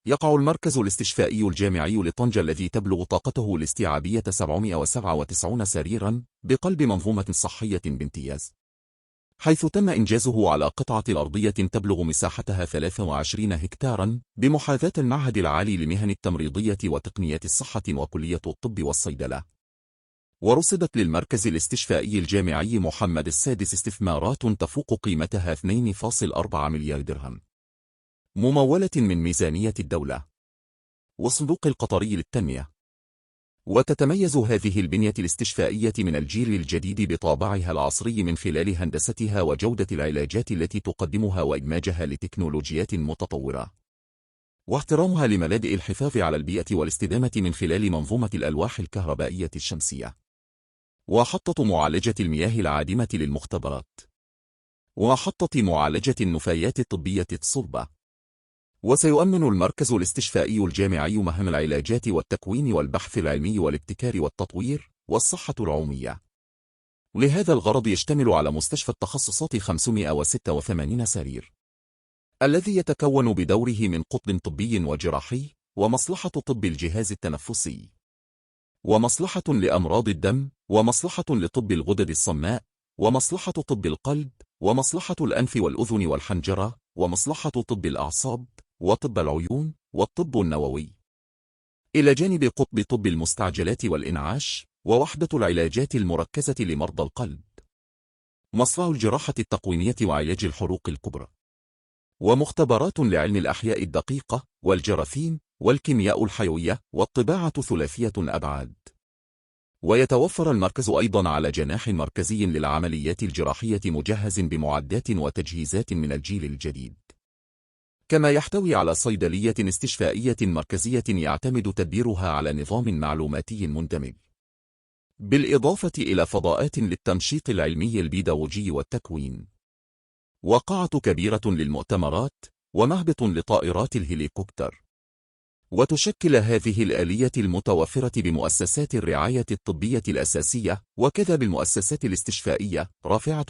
يقع المركز الاستشفائي الجامعي لطنجة الذي تبلغ طاقته الاستيعابية 797 سريرا بقلب منظومة صحية بامتياز، حيث تم إنجازه على قطعة أرضية تبلغ مساحتها 23 هكتارا بمحاذاة المعهد العالي لمهن التمريضية وتقنيات الصحة وكلية الطب والصيدلة. ورصدت للمركز الاستشفائي الجامعي محمد السادس استثمارات تفوق قيمتها 2.4 مليار درهم ممولة من ميزانية الدولة والصندوق القطري للتنمية. وتتميز هذه البنية الاستشفائية من الجيل الجديد بطابعها العصري من خلال هندستها وجودة العلاجات التي تقدمها وإدماجها لتكنولوجيات متطورة، واحترامها لمبادئ الحفاظ على البيئة والاستدامة من خلال منظومة الألواح الكهربائية الشمسية، وحطة معالجة المياه العادمة للمختبرات، وحطة معالجة النفايات الطبية الصلبة. وسيؤمن المركز الاستشفائي الجامعي مهام العلاجات والتكوين والبحث العلمي والابتكار والتطوير والصحة العمومية. لهذا الغرض يشتمل على مستشفى التخصصات 586 سرير، الذي يتكون بدوره من قطب طبي وجراحي، ومصلحة طب الجهاز التنفسي، ومصلحة لأمراض الدم، ومصلحة لطب الغدد الصماء، ومصلحة طب القلب، ومصلحة الأنف والأذن والحنجرة، ومصلحة طب الأعصاب، وطب العيون، والطب النووي، إلى جانب قطب طب المستعجلات والإنعاش، ووحدة العلاجات المركزة لمرضى القلب، مصرع الجراحة التقويمية وعلاج الحروق الكبرى، ومختبرات لعلم الأحياء الدقيقة والجراثيم والكيمياء الحيوية والطباعة ثلاثية الأبعاد. ويتوفر المركز أيضا على جناح مركزي للعمليات الجراحية مجهز بمعدات وتجهيزات من الجيل الجديد، كما يحتوي على صيدلية استشفائية مركزية يعتمد تدبيرها على نظام معلوماتي مندمج، بالإضافة إلى فضاءات للتنشيط العلمي البيداغوجي والتكوين، وقاعة كبيرة للمؤتمرات، ومهبط لطائرات الهليكوبتر. وتشكل هذه الآلية المتوفرة بمؤسسات الرعاية الطبية الأساسية وكذا بالمؤسسات الاستشفائية رافعة